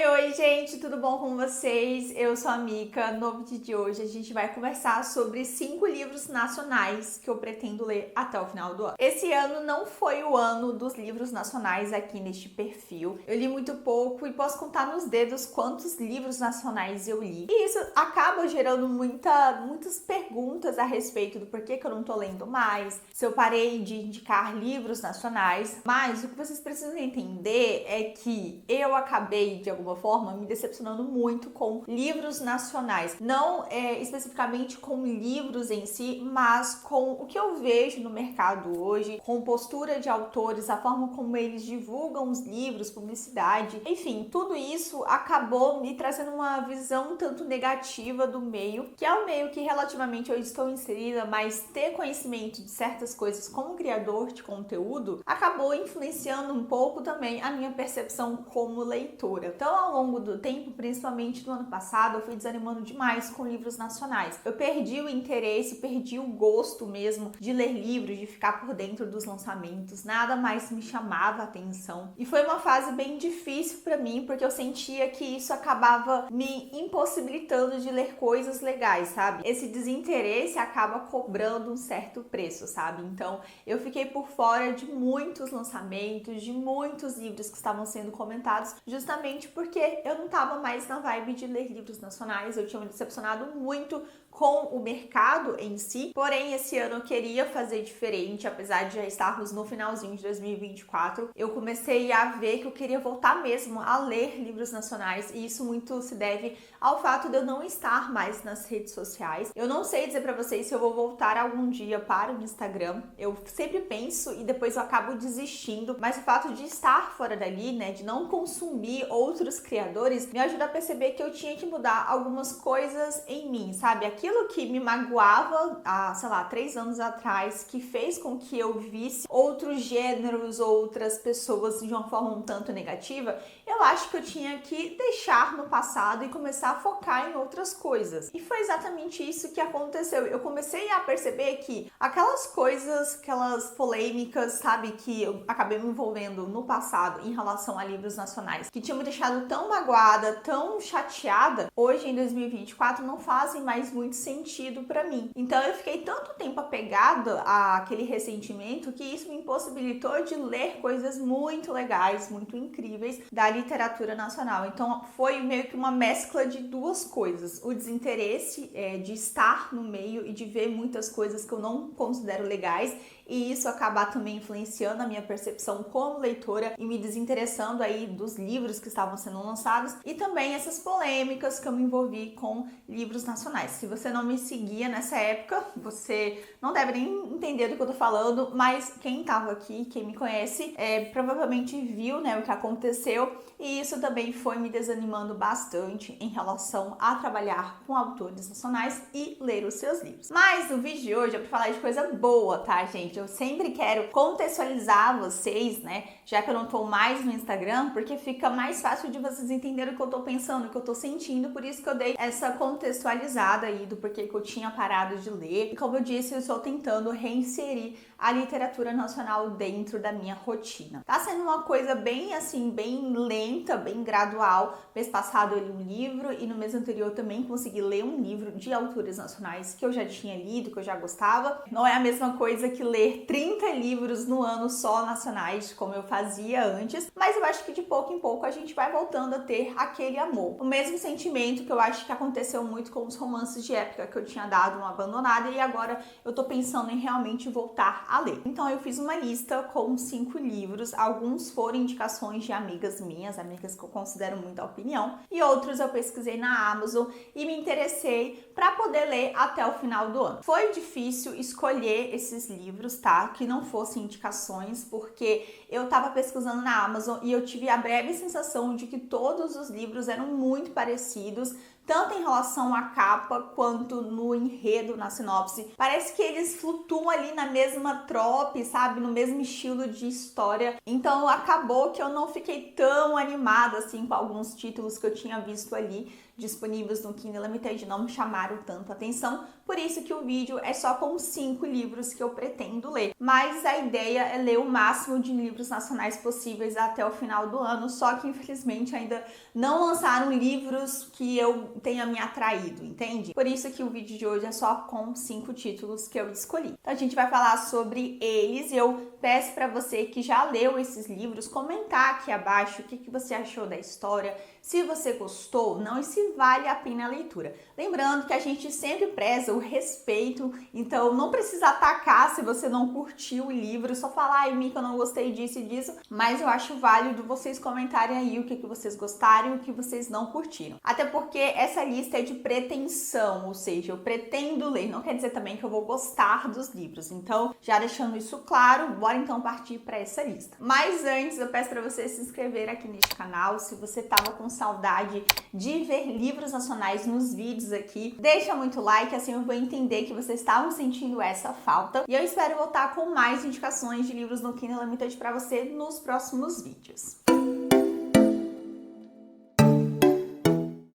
Oi, gente, tudo bom com vocês? Eu sou a Mica. No vídeo de hoje a gente vai conversar sobre 5 livros nacionais que eu pretendo ler até o final do ano. Esse ano não foi o ano dos livros nacionais aqui neste perfil. Eu li muito pouco e posso contar nos dedos quantos livros nacionais eu li. E isso acaba gerando muitas perguntas a respeito do porquê que eu não tô lendo mais, se eu parei de indicar livros nacionais. Mas o que vocês precisam entender é que eu acabei, de alguma forma, me decepcionando muito com livros nacionais. Não especificamente com livros em si, mas com o que eu vejo no mercado hoje, com postura de autores, a forma como eles divulgam os livros, publicidade, enfim, tudo isso acabou me trazendo uma visão um tanto negativa do meio, que é um meio que relativamente eu estou inserida, mas ter conhecimento de certas coisas como criador de conteúdo acabou influenciando um pouco também a minha percepção como leitora. Então, ao longo do tempo, principalmente no ano passado, eu fui desanimando demais com livros nacionais. Eu perdi o interesse, perdi o gosto mesmo de ler livros, de ficar por dentro dos lançamentos. Nada mais me chamava a atenção. E foi uma fase bem difícil para mim, porque eu sentia que isso acabava me impossibilitando de ler coisas legais, sabe? Esse desinteresse acaba cobrando um certo preço, sabe? Então, eu fiquei por fora de muitos lançamentos, de muitos livros que estavam sendo comentados, justamente porque eu não estava mais na vibe de ler livros nacionais. Eu tinha me decepcionado muito com o mercado em si, porém esse ano eu queria fazer diferente, apesar de já estarmos no finalzinho de 2024, eu comecei a ver que eu queria voltar mesmo a ler livros nacionais, e isso muito se deve ao fato de eu não estar mais nas redes sociais. Eu não sei dizer pra vocês se eu vou voltar algum dia para o Instagram, eu sempre penso e depois eu acabo desistindo, mas o fato de estar fora dali, né, de não consumir outros criadores, me ajuda a perceber que eu tinha que mudar algumas coisas em mim, sabe? Aquilo que me magoava há, 3 anos atrás, que fez com que eu visse outros gêneros, outras pessoas de uma forma um tanto negativa, eu acho que eu tinha que deixar no passado e começar a focar em outras coisas. E foi exatamente isso que aconteceu. Eu comecei a perceber que aquelas coisas, aquelas polêmicas, sabe, que eu acabei me envolvendo no passado em relação a livros nacionais, que tinham me deixado tão magoada, tão chateada, hoje em 2024 não fazem mais muito sentido pra mim. Então eu fiquei tanto tempo apegada àquele ressentimento que isso me impossibilitou de ler coisas muito legais, muito incríveis da literatura nacional. Então foi meio que uma mescla de duas coisas: o desinteresse de estar no meio e de ver muitas coisas que eu não considero legais, e isso acabar também influenciando a minha percepção como leitora e me desinteressando aí dos livros que estavam sendo lançados, e também essas polêmicas que eu me envolvi com livros nacionais. Se você não me seguia nessa época, você não deve nem entender do que eu tô falando, mas quem tava aqui, quem me conhece, provavelmente viu, né, o que aconteceu, e isso também foi me desanimando bastante em relação a trabalhar com autores nacionais e ler os seus livros. Mas o vídeo de hoje é pra falar de coisa boa, tá, gente? Eu sempre quero contextualizar vocês, né, já que eu não tô mais no Instagram, porque fica mais fácil de vocês entenderem o que eu tô pensando, o que eu tô sentindo, por isso que eu dei essa contextualizada aí do porquê que eu tinha parado de ler. E como eu disse, eu estou tentando reinserir a literatura nacional dentro da minha rotina. Tá sendo uma coisa bem assim, bem lenta, bem gradual. Mês passado eu li um livro e no mês anterior também consegui ler um livro de autores nacionais que eu já tinha lido, que eu já gostava. Não é a mesma coisa que ler 30 livros no ano só nacionais, como eu fazia antes, mas eu acho que de pouco em pouco a gente vai voltando a ter aquele amor. O mesmo sentimento que eu acho que aconteceu muito com os romances de época, que eu tinha dado uma abandonada e agora eu tô pensando em realmente voltar a ler. Então eu fiz uma lista com 5 livros, alguns foram indicações de amigas minhas, amigas que eu considero muito a opinião, e outros eu pesquisei na Amazon e me interessei para poder ler até o final do ano. Foi difícil escolher esses livros, tá? Que não fossem indicações, porque eu tava pesquisando na Amazon e eu tive a breve sensação de que todos os livros eram muito parecidos, tanto em relação à capa quanto no enredo, na sinopse. Parece que eles flutuam ali na mesma trope, sabe? No mesmo estilo de história. Então acabou que eu não fiquei tão animada assim com alguns títulos que eu tinha visto ali disponíveis no Kindle Unlimited, não me chamaram tanto atenção, por isso que o vídeo é só com 5 livros que eu pretendo ler. Mas a ideia é ler o máximo de livros nacionais possíveis até o final do ano, só que infelizmente ainda não lançaram livros que eu tenha me atraído, entende? Por isso que o vídeo de hoje é só com 5 títulos que eu escolhi. Então a gente vai falar sobre eles e eu peço para você que já leu esses livros, comentar aqui abaixo o que você achou da história, se você gostou, não, e se vale a pena a leitura. Lembrando que a gente sempre preza o respeito, então não precisa atacar se você não curtiu o livro, só falar, ai, Mica, eu não gostei disso e disso, mas eu acho válido vocês comentarem aí o que vocês gostaram e o que vocês não curtiram. Até porque essa lista é de pretensão, ou seja, eu pretendo ler, não quer dizer também que eu vou gostar dos livros. Então, já deixando isso claro, bora então partir para essa lista. Mas antes, eu peço para você se inscrever aqui neste canal, se você tava com saudade de ver livros nacionais nos vídeos aqui, deixa muito like, assim eu vou entender que vocês estavam sentindo essa falta. E eu espero voltar com mais indicações de livros no Kindle Unlimited para você nos próximos vídeos.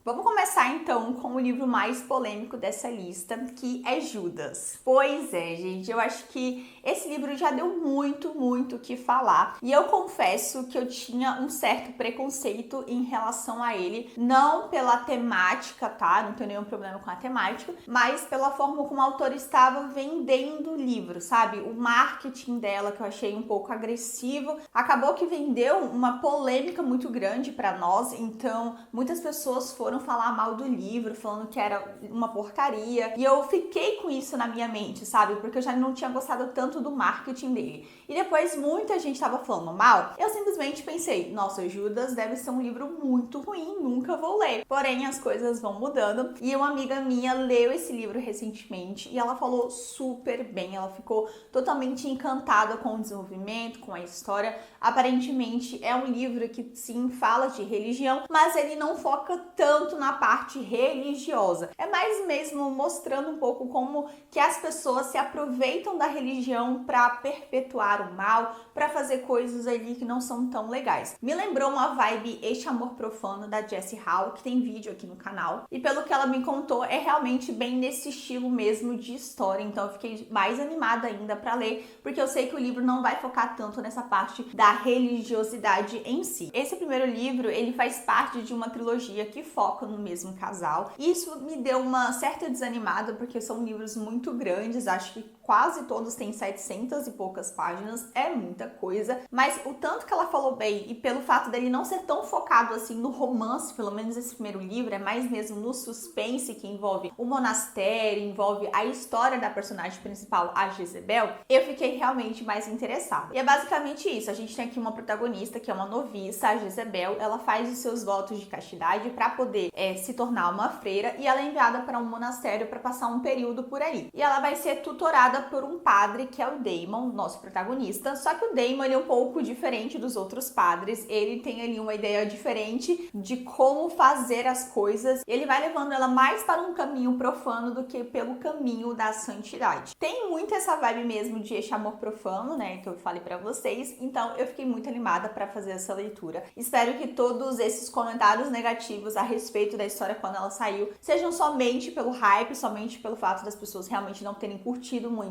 Vamos começar então com o livro mais polêmico dessa lista, que é Judas. Pois é, gente, eu acho que esse livro já deu muito o que falar. E eu confesso que eu tinha um certo preconceito em relação a ele, não pela temática, tá? Não tenho nenhum problema com a temática, mas pela forma como a autora estava vendendo o livro, sabe? O marketing dela, que eu achei um pouco agressivo, acabou que vendeu uma polêmica muito grande para nós, então muitas pessoas foram falar mal do livro, falando que era uma porcaria, e eu fiquei com isso na minha mente, sabe? Porque eu já não tinha gostado tanto do marketing dele. E depois muita gente estava falando mal, eu simplesmente pensei, nossa, Judas deve ser um livro muito ruim, nunca vou ler. Porém, as coisas vão mudando, e uma amiga minha leu esse livro recentemente, e ela falou super bem, ela ficou totalmente encantada com o desenvolvimento, com a história. Aparentemente é um livro que sim, fala de religião, mas ele não foca tanto na parte religiosa. É mais mesmo mostrando um pouco como que as pessoas se aproveitam da religião para perpetuar o mal, para fazer coisas ali que não são tão legais. Me lembrou uma vibe Este Amor Profano da Jessie Hall, que tem vídeo aqui no canal, e pelo que ela me contou, é realmente bem nesse estilo mesmo de história, então eu fiquei mais animada ainda para ler, porque eu sei que o livro não vai focar tanto nessa parte da religiosidade em si. Esse primeiro livro, ele faz parte de uma trilogia que foca no mesmo casal. Isso me deu uma certa desanimada, porque são livros muito grandes, acho que quase todos têm 700 e poucas páginas, é muita coisa, mas o tanto que ela falou bem, e pelo fato dele não ser tão focado assim no romance, pelo menos esse primeiro livro, é mais mesmo no suspense, que envolve o monastério, envolve a história da personagem principal, a Jezebel, eu fiquei realmente mais interessada. E é basicamente isso, a gente tem aqui uma protagonista que é uma noviça, a Jezebel, ela faz os seus votos de castidade para poder se tornar uma freira, e ela é enviada para um monastério para passar um período por aí. E ela vai ser tutorada por um padre que é o Damon, nosso protagonista, só que o Damon ele é um pouco diferente dos outros padres, ele tem ali uma ideia diferente de como fazer as coisas, e ele vai levando ela mais para um caminho profano do que pelo caminho da santidade. Tem muito essa vibe mesmo de Este Amor Profano, né, que eu falei para vocês, então eu fiquei muito animada para fazer essa leitura. Espero que todos esses comentários negativos a respeito da história quando ela saiu sejam somente pelo hype, somente pelo fato das pessoas realmente não terem curtido muito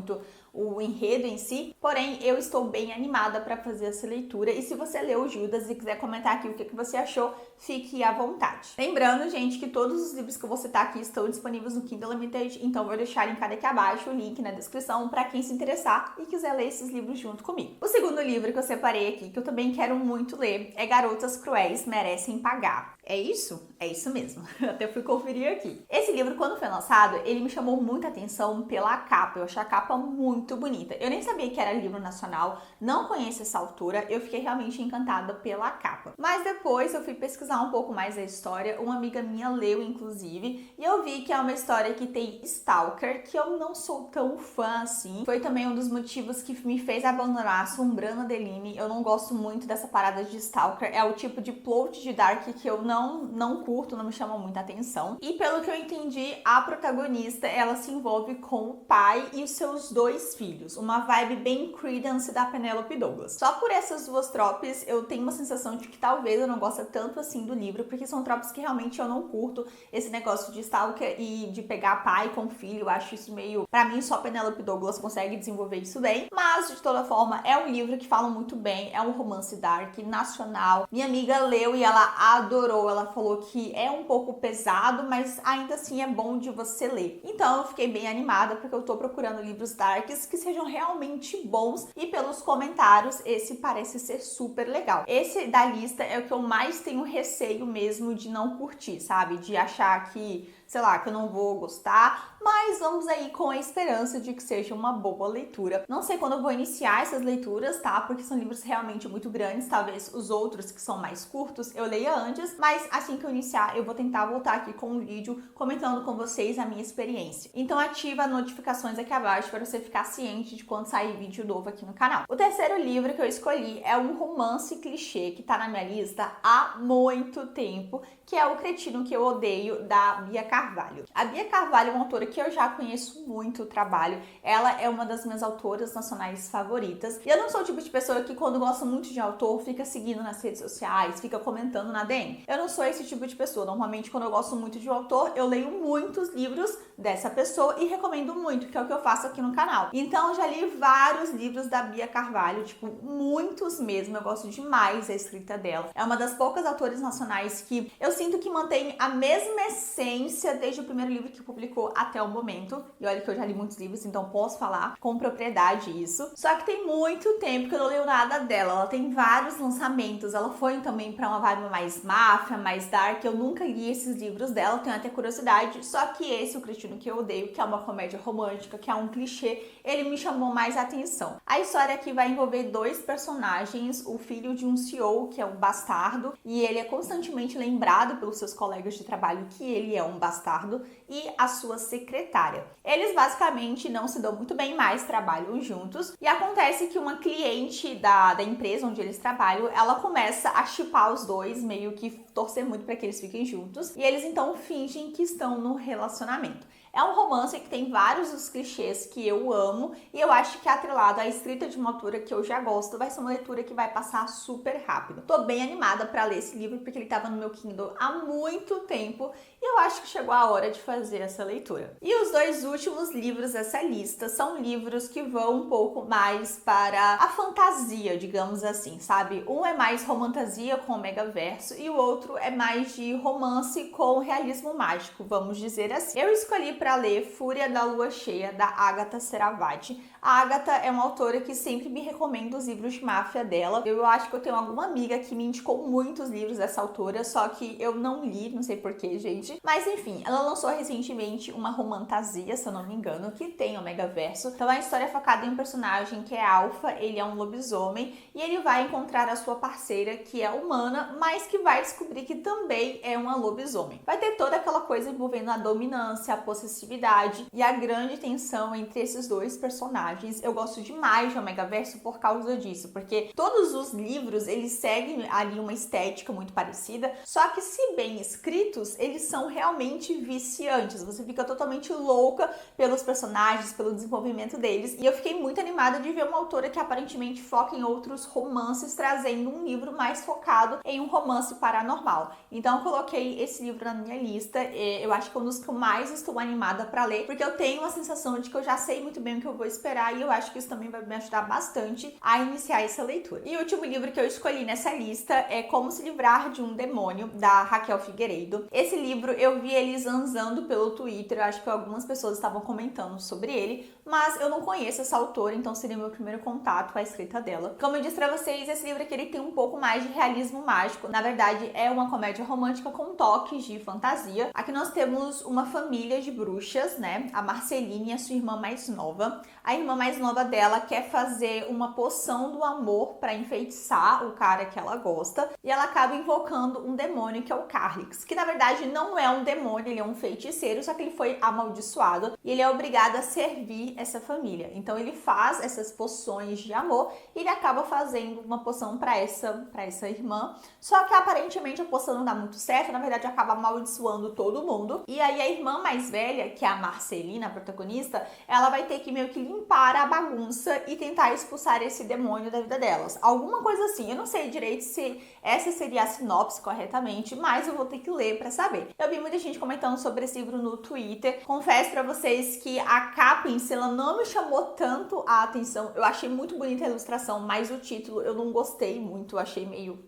o enredo em si, porém eu estou bem animada para fazer essa leitura, e se você leu Judas e quiser comentar aqui o que você achou, fique à vontade. Lembrando, gente, que todos os livros que eu vou citar aqui estão disponíveis no Kindle Unlimited, então vou deixar linkado aqui abaixo o link na descrição para quem se interessar e quiser ler esses livros junto comigo. O segundo livro que eu separei aqui, que eu também quero muito ler, é Garotas Cruéis Merecem Pagar. É isso? É isso mesmo. Até fui conferir aqui. Esse livro, quando foi lançado, ele me chamou muita atenção pela capa. Eu achei a capa muito muito bonita. Eu nem sabia que era livro nacional, não conheço essa autora, eu fiquei realmente encantada pela capa. Mas depois eu fui pesquisar um pouco mais a história, uma amiga minha leu inclusive, e eu vi que é uma história que tem stalker, que eu não sou tão fã assim. Foi também um dos motivos que me fez abandonar Assombrando Adeline. Eu não gosto muito dessa parada de stalker, é o tipo de plot de Dark que eu não curto, não me chama muita atenção. E pelo que eu entendi, a protagonista, ela se envolve com o pai e os seus 2 filhos, uma vibe bem Creedence da Penelope Douglas. Só por essas 2 tropes, eu tenho uma sensação de que talvez eu não goste tanto assim do livro, porque são tropes que realmente eu não curto, esse negócio de stalker e de pegar pai com filho, eu acho isso meio... Pra mim, só Penelope Douglas consegue desenvolver isso bem, mas de toda forma, é um livro que fala muito bem, é um romance dark, nacional. Minha amiga leu e ela adorou, ela falou que é um pouco pesado, mas ainda assim é bom de você ler. Então eu fiquei bem animada, porque eu tô procurando livros darks que sejam realmente bons, e pelos comentários, esse parece ser super legal. Esse da lista é o que eu mais tenho receio mesmo de não curtir, sabe? De achar que, sei lá, que eu não vou gostar, mas vamos aí com a esperança de que seja uma boa leitura. Não sei quando eu vou iniciar essas leituras, tá? Porque são livros realmente muito grandes, talvez os outros que são mais curtos eu leia antes, mas assim que eu iniciar eu vou tentar voltar aqui com um vídeo comentando com vocês a minha experiência. Então ativa as notificações aqui abaixo para você ficar ciente de quando sair vídeo novo aqui no canal. O terceiro livro que eu escolhi é um romance clichê que tá na minha lista há muito tempo, que é O Cretino que Eu Odeio, da Bia Carvalho. A Bia Carvalho é uma autora que eu já conheço muito o trabalho, ela é uma das minhas autoras nacionais favoritas, e eu não sou o tipo de pessoa que quando gosta muito de autor fica seguindo nas redes sociais, fica comentando na DM. Eu não sou esse tipo de pessoa, normalmente quando eu gosto muito de um autor, eu leio muitos livros dessa pessoa e recomendo muito, que é o que eu faço aqui no canal. Então eu já li vários livros da Bia Carvalho, tipo, muitos mesmo, eu gosto demais da escrita dela. É uma das poucas autores nacionais que eu sinto que mantém a mesma essência desde o primeiro livro que publicou até o momento. E olha que eu já li muitos livros, então posso falar com propriedade isso. Só que tem muito tempo que eu não leio nada dela. Ela tem vários lançamentos. Ela foi também pra uma vibe mais máfia, mais dark. Eu nunca li esses livros dela, tenho até curiosidade. Só que esse, O Cretino que Eu Odeio, que é uma comédia romântica, que é um clichê, ele me chamou mais atenção. A história aqui vai envolver 2 personagens, o filho de um CEO, que é um bastardo, e ele é constantemente lembrado pelos seus colegas de trabalho que ele é um bastardo, e a sua secretária. Eles basicamente não se dão muito bem, mas trabalham juntos, e acontece que uma cliente da empresa onde eles trabalham, ela começa a shippar os 2, meio que torcer muito para que eles fiquem juntos, e eles então fingem que estão no relacionamento. É um romance que tem vários dos clichês que eu amo, e eu acho que atrelado à escrita de uma autora que eu já gosto, vai ser uma leitura que vai passar super rápido. Tô bem animada para ler esse livro, porque ele estava no meu Kindle há muito tempo, e eu acho que chegou a hora de fazer essa leitura. E os 2 últimos livros dessa lista são livros que vão um pouco mais para a fantasia, digamos assim, sabe? Um é mais romantasia com o Megaverso, e o outro é mais de romance com realismo mágico, vamos dizer assim. Eu escolhi para ler Fúria da Lua Cheia, da Agatha Seravati. A Agatha é uma autora que sempre me recomenda os livros de máfia dela. Eu acho que eu tenho alguma amiga que me indicou muitos livros dessa autora, só que eu não li, não sei porquê, gente. Mas enfim, ela lançou recentemente uma romantasia, se eu não me engano, que tem o Megaverso. Então é uma história focada em um personagem que é Alpha, ele é um lobisomem, e ele vai encontrar a sua parceira, que é humana, mas que vai descobrir que também é uma lobisomem. Vai ter toda aquela coisa envolvendo a dominância, a possessividade e a grande tensão entre esses 2 personagens. Eu gosto demais de Omegaverso por causa disso, porque todos os livros, eles seguem ali uma estética muito parecida, só que se bem escritos, eles são realmente viciantes. Você fica totalmente louca pelos personagens, pelo desenvolvimento deles, e eu fiquei muito animada de ver uma autora que aparentemente foca em outros romances, trazendo um livro mais focado em um romance paranormal. Então eu coloquei esse livro na minha lista, eu acho que é um dos que eu mais estou animada para ler, porque eu tenho a sensação de que eu já sei muito bem o que eu vou esperar, e eu acho que isso também vai me ajudar bastante a iniciar essa leitura. E o último livro que eu escolhi nessa lista é Como Se Livrar de um Demônio, da Raquel Figueiredo. Esse livro eu vi ele zanzando pelo Twitter, eu acho que algumas pessoas estavam comentando sobre ele, mas eu não conheço essa autora, então seria meu primeiro contato com a escrita dela. Como eu disse pra vocês, esse livro aqui ele tem um pouco mais de realismo mágico. Na verdade, é uma comédia romântica com toques de fantasia. Aqui nós temos uma família de bruxas, né? A Marceline e a sua irmã mais nova. A irmã mais nova dela quer fazer uma poção do amor para enfeitiçar o cara que ela gosta, e ela acaba invocando um demônio que é o Carlix, que na verdade não é um demônio, ele é um feiticeiro, só que ele foi amaldiçoado e ele é obrigado a servir essa família. Então ele faz essas poções de amor e ele acaba fazendo uma poção para essa irmã, só que aparentemente a poção não dá muito certo, na verdade acaba amaldiçoando todo mundo. E aí a irmã mais velha, que é a Marcelina, a protagonista, ela vai ter que meio que limpar a bagunça e tentar expulsar esse demônio da vida delas. Alguma coisa assim, eu não sei direito se essa seria a sinopse corretamente, mas eu vou ter que ler pra saber. Eu vi muita gente comentando sobre esse livro no Twitter. Confesso pra vocês que a capa em si, ela não me chamou tanto a atenção. Eu achei muito bonita a ilustração, mas o título eu não gostei muito, eu achei meio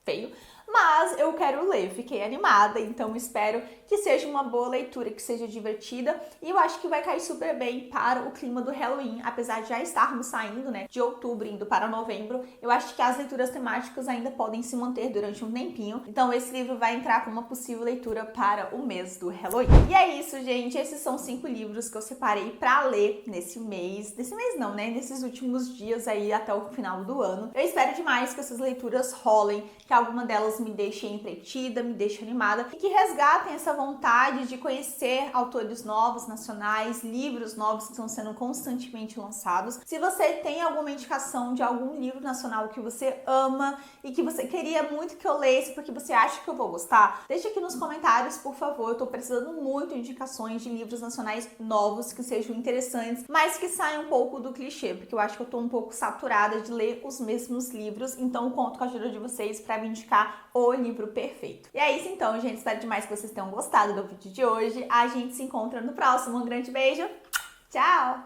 feio. Mas eu quero ler, fiquei animada, então espero que seja uma boa leitura, que seja divertida, e eu acho que vai cair super bem para o clima do Halloween, apesar de já estarmos saindo, né, de outubro indo para novembro. Eu acho que as leituras temáticas ainda podem se manter durante um tempinho, então esse livro vai entrar como uma possível leitura para o mês do Halloween. E é isso, gente, esses são 5 livros que eu separei para ler nesse mês não, né, nesses últimos dias aí até o final do ano. Eu espero demais que essas leituras rolem, que alguma delas me deixem entretida, me deixem animada e que resgatem essa vontade de conhecer autores novos, nacionais, livros novos que estão sendo constantemente lançados. Se você tem alguma indicação de algum livro nacional que você ama e que você queria muito que eu lesse porque você acha que eu vou gostar, deixa aqui nos comentários, por favor. Eu tô precisando muito de indicações de livros nacionais novos que sejam interessantes, mas que saiam um pouco do clichê, porque eu acho que eu tô um pouco saturada de ler os mesmos livros, então eu conto com a ajuda de vocês para me indicar o livro perfeito. E é isso então, gente. Espero demais que vocês tenham gostado do vídeo de hoje. A gente se encontra no próximo. Um grande beijo. Tchau!